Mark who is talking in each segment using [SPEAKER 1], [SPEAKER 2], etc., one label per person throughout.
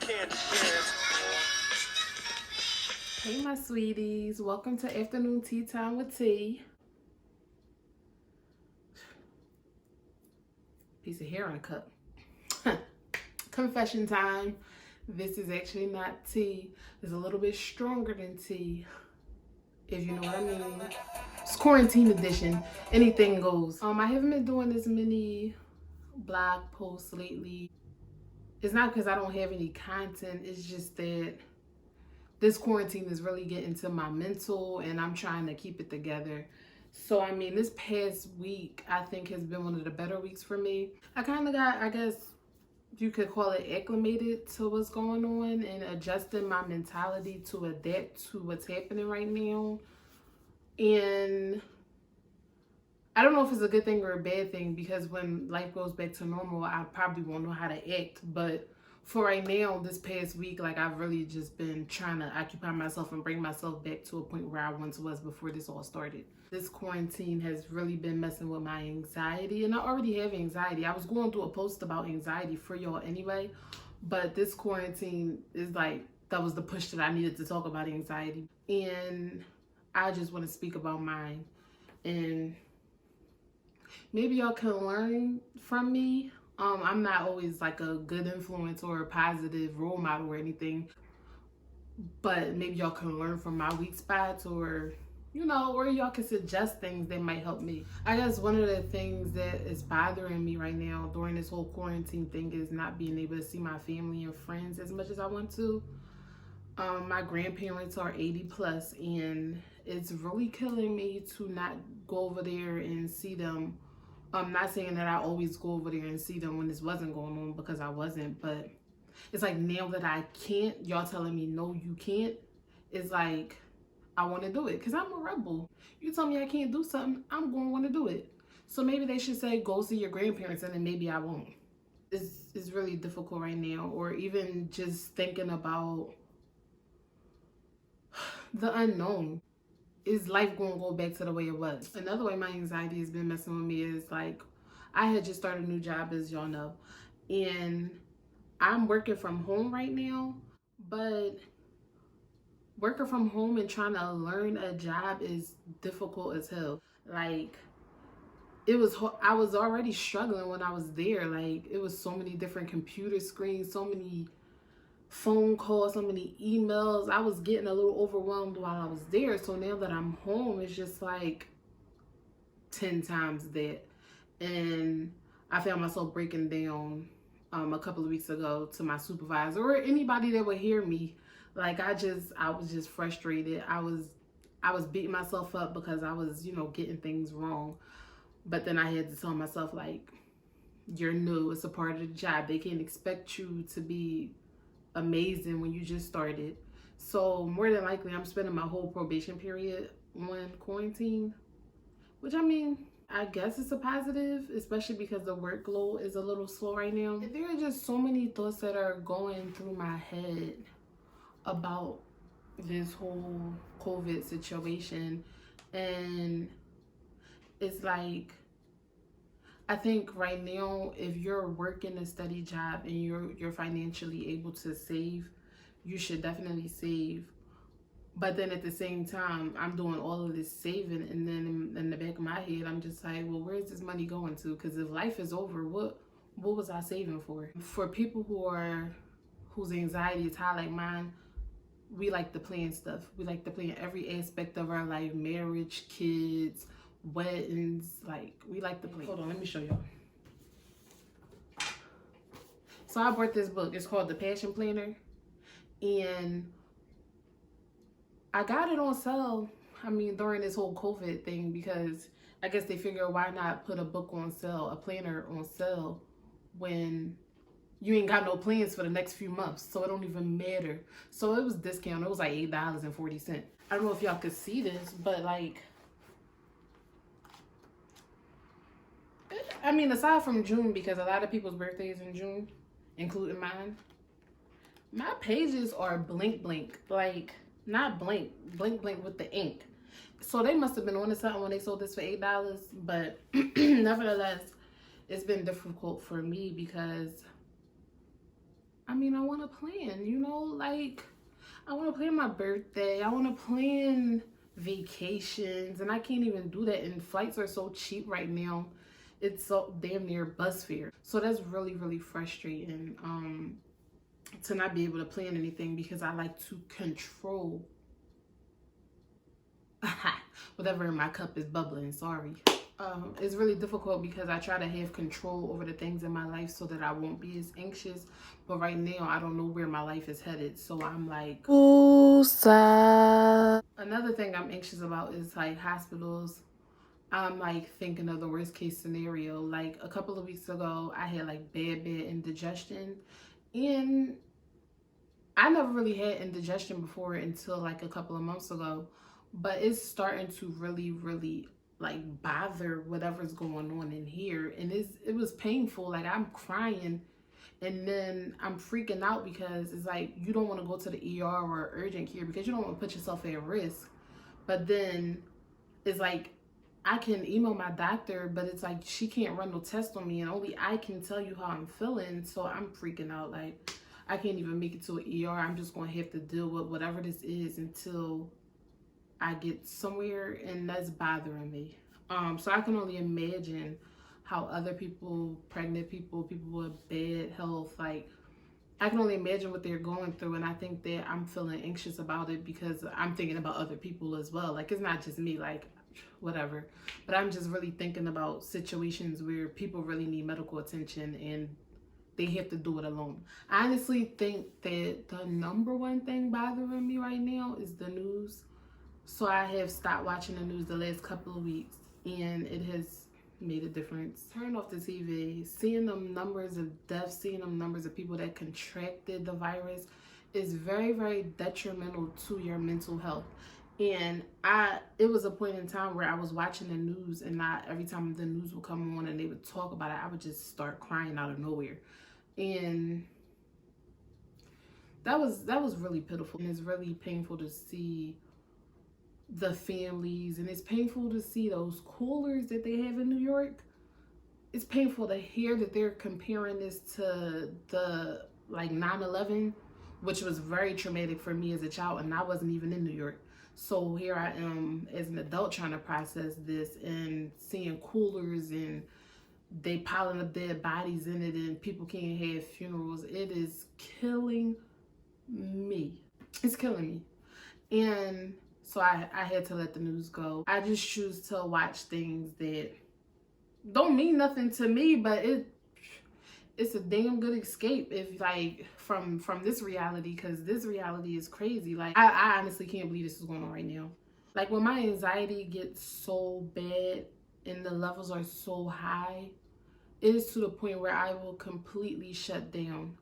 [SPEAKER 1] candy cans.
[SPEAKER 2] Hey my sweeties, welcome to afternoon tea time with tea. Piece of hair on a cup. Confession time. This is actually not tea. It's a little bit stronger than tea, if you know what I mean. It's quarantine edition. Anything goes. I haven't been doing as many blog posts lately. It's not because I don't have any content. It's just that this quarantine is really getting to my mental and I'm trying to keep it together. So, I mean, this past week, I think has been one of the better weeks for me. I kind of got, I guess you could call it, acclimated to what's going on and adjusting my mentality to adapt to what's happening right now. And I don't know if it's a good thing or a bad thing, because when life goes back to normal, I probably won't know how to act. But for right now, this past week, like, I've really just been trying to occupy myself and bring myself back to a point where I once was before this all started. This quarantine has really been messing with my anxiety, and I already have anxiety. I was going through a post about anxiety for y'all anyway, but this quarantine is like, that was the push that I needed to talk about anxiety. And I just want to speak about mine. And maybe y'all can learn from me. I'm not always like a good influence or a positive role model or anything, but maybe y'all can learn from my weak spots, or or y'all can suggest things that might help me. I guess one of the things that is bothering me right now during this whole quarantine thing is not being able to see my family and friends as much as I want to. My grandparents are 80 plus, and it's really killing me to not go over there and see them. I'm not saying that I always go over there and see them when this wasn't going on, because I wasn't, but it's like now that I can't, y'all telling me no, you can't. It's like I want to do it because I'm a rebel. You tell me I can't do something, I'm going to want to do it. So maybe they should say go see your grandparents, and then maybe I won't. It's really difficult right now, or even just thinking about the unknown. Is life going to go back to the way it was? Another way my anxiety has been messing with me is like, I had just started a new job, as y'all know, and I'm working from home right now, but working from home and trying to learn a job is difficult as hell. Like, I was already struggling when I was there. Like, it was so many different computer screens, so many phone calls, so many emails. I was getting a little overwhelmed while I was there. So now that I'm home, it's just like 10 times that. And I found myself breaking down a couple of weeks ago to my supervisor or anybody that would hear me. Like, I was just frustrated. I was beating myself up because I was, getting things wrong. But then I had to tell myself, like, you're new. It's a part of the job. They can't expect you to be amazing when you just started. So more than likely, I'm spending my whole probation period on quarantine, which, I mean, I guess it's a positive, especially because the workload is a little slow right now. There are just so many thoughts that are going through my head about this whole COVID situation. And it's like, I think right now, if you're working a steady job and you're financially able to save, you should definitely save. But then at the same time, I'm doing all of this saving, and then in the back of my head, I'm just like, well, where's this money going to? Because if life is over, what was I saving for? For people whose anxiety is high like mine, we like to plan stuff. We like to plan every aspect of our life: marriage, kids, weddings. Like, we like to plan. Hold on, let me show y'all. So I bought this book. It's called The Passion Planner, and I got it on sale. I mean, during this whole COVID thing, because I guess they figure, why not put a book on sale, a planner on sale, when you ain't got no plans for the next few months, so it don't even matter. So it was discounted. It was like $8.40. I don't know if y'all could see this, but like, I mean, aside from June, because a lot of people's birthdays in June, including mine, my pages are blank, like, not blank with the ink. So they must have been on to something when they sold this for $8. But nevertheless, it's been difficult for me because I mean, I want to plan, you know, like I want to plan my birthday. I want to plan vacations, and I can't even do that. And flights are so cheap right now. It's so damn near bus fare. So that's really, really frustrating. To not be able to plan anything because I like to control whatever in my cup is bubbling. Sorry. It's really difficult because I try to have control over the things in my life so that I won't be as anxious. But right now, I don't know where my life is headed. So I'm like, another thing I'm anxious about is like hospitals. I'm like thinking of the worst case scenario. Like a couple of weeks ago, I had like bad indigestion. And I never really had indigestion before until like a couple of months ago, but it's starting to really, really like bother whatever's going on in here, and it was painful. Like I'm crying, and then I'm freaking out because it's like you don't want to go to the ER or urgent care because you don't want to put yourself at risk. But then it's like I can email my doctor, but it's like she can't run no test on me, and only I can tell you how I'm feeling. So I'm freaking out. Like I can't even make it to an ER. I'm just going to have to deal with whatever this is until I get somewhere, and that's bothering me. So I can only imagine how other people, pregnant people, people with bad health, like I can only imagine what they're going through, and I think that I'm feeling anxious about it because I'm thinking about other people as well. Like it's not just me, like whatever, but I'm just really thinking about situations where people really need medical attention and they have to do it alone. I honestly think that the number one thing bothering me right now is the news. So I have stopped watching the news the last couple of weeks, and it has made a difference. Turn off the TV, seeing them numbers of deaths, seeing them numbers of people that contracted the virus is very, very detrimental to your mental health. And it was a point in time where I was watching the news, and not every time the news would come on and they would talk about it, I would just start crying out of nowhere. And that was really pitiful, and it's really painful to see the families, and it's painful to see those coolers that they have in New York. It's painful to hear that they're comparing this to the like 9/11, which was very traumatic for me as a child, and I wasn't even in New York. So here I am as an adult trying to process this and seeing coolers, and they piling up dead bodies in it, and people can't have funerals. It is killing me. It's killing me. And so I had to let the news go. I just choose to watch things that don't mean nothing to me, but it's a damn good escape if like from this reality, because this reality is crazy. Like I honestly can't believe this is going on right now. Like when my anxiety gets so bad and the levels are so high, it is to the point where I will completely shut down.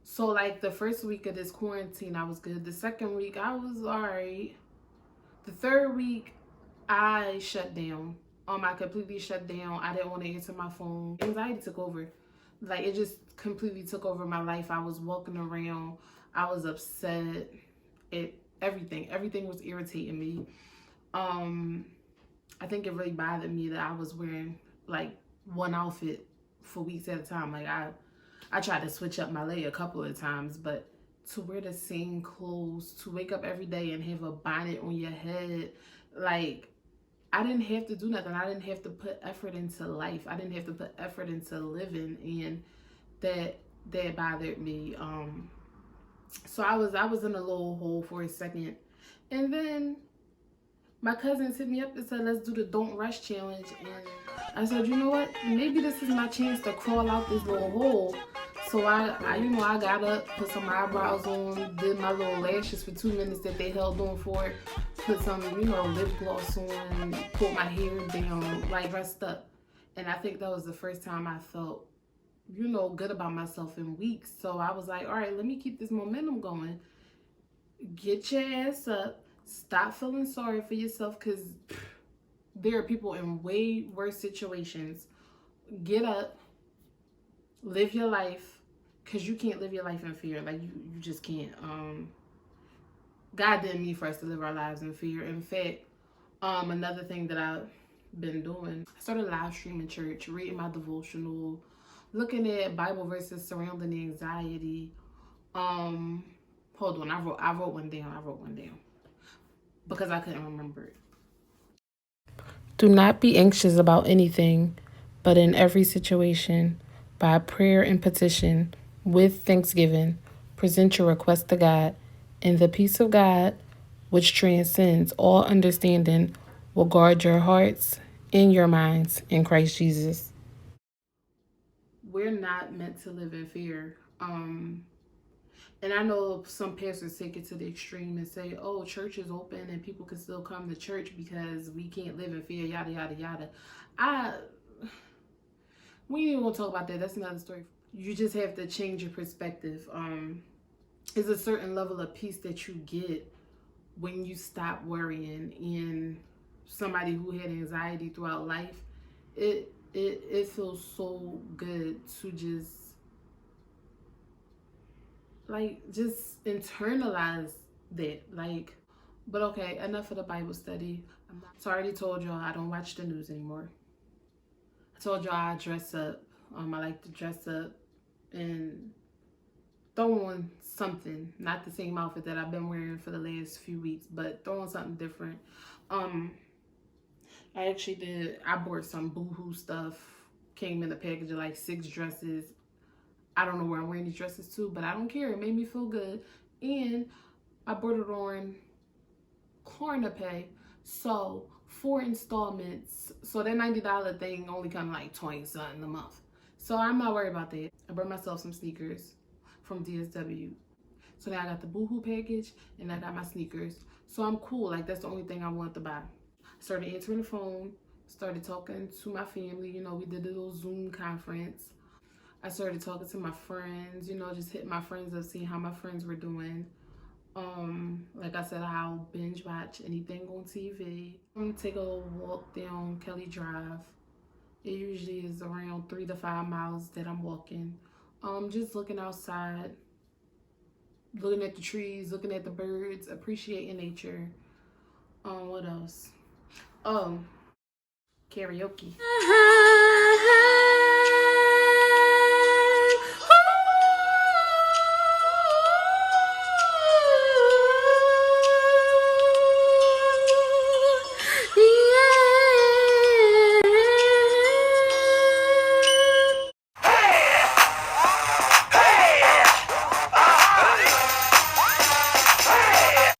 [SPEAKER 2] So like the first week of this quarantine, I was good. The second week, I was all right. The third week, I shut down. I completely shut down. I didn't want to answer my phone. Anxiety took over. Like it just completely took over my life. I was walking around. I was upset. Everything was irritating me. I think it really bothered me that I was wearing like one outfit for weeks at a time. Like I tried to switch up my lay a couple of times, but to wear the same clothes, to wake up every day and have a bonnet on your head, like I didn't have to do nothing. I didn't have to put effort into life. I didn't have to put effort into living, and that bothered me. So I was in a little hole for a second, and then my cousins hit me up and said, let's do the Don't Rush challenge. And I said, you know what? Maybe this is my chance to crawl out this little hole. So I got up, put some eyebrows on, did my little lashes for 2 minutes that they held on for, put some, lip gloss on, pulled my hair down, like dressed up. And I think that was the first time I felt, good about myself in weeks. So I was like, all right, let me keep this momentum going. Get your ass up. Stop feeling sorry for yourself, because there are people in way worse situations. Get up, live your life, because you can't live your life in fear. Like you just can't. God didn't mean for us to live our lives in fear. In fact, another thing that I've been doing, I started live streaming church, reading my devotional, looking at Bible verses surrounding anxiety. Hold on, I wrote one down because I couldn't remember it. Do not be anxious about anything, but in every situation, by prayer and petition, with thanksgiving, present your request to God, and the peace of God, which transcends all understanding, will guard your hearts and your minds in Christ Jesus. We're not meant to live in fear. And I know some pastors take it to the extreme and say, oh, church is open and people can still come to church because we can't live in fear, yada, yada, yada. We ain't even gonna talk about that. That's another story. You just have to change your perspective. There's a certain level of peace that you get when you stop worrying. And somebody who had anxiety throughout life, it feels so good to just internalize that. But okay, enough of the Bible study. So I already told y'all I don't watch the news anymore. I told y'all I dress up. I like to dress up and throw on something, not the same outfit that I've been wearing for the last few weeks, but throw on something different. I actually did. I bought some boohoo stuff. Came in a package of like 6 dresses. I don't know where I'm wearing these dresses to, but I don't care. It made me feel good. And I bought it on QuaranTEEn. So 4 installments. So that $90 thing only come like 20 something a month. So I'm not worried about that. I bought myself some sneakers from DSW. So now I got the boohoo package and I got my sneakers. So I'm cool. Like that's the only thing I wanted to buy. I started answering the phone, started talking to my family. You know, we did a little Zoom conference. I started talking to my friends, you know, just hitting my friends up, seeing how my friends were doing. Like I said, I'll binge watch anything on TV. I'm gonna take a little walk down Kelly Drive. It usually is around 3 to 5 miles that I'm walking. Just looking outside, looking at the trees, looking at the birds, appreciating nature. What else? Oh, karaoke.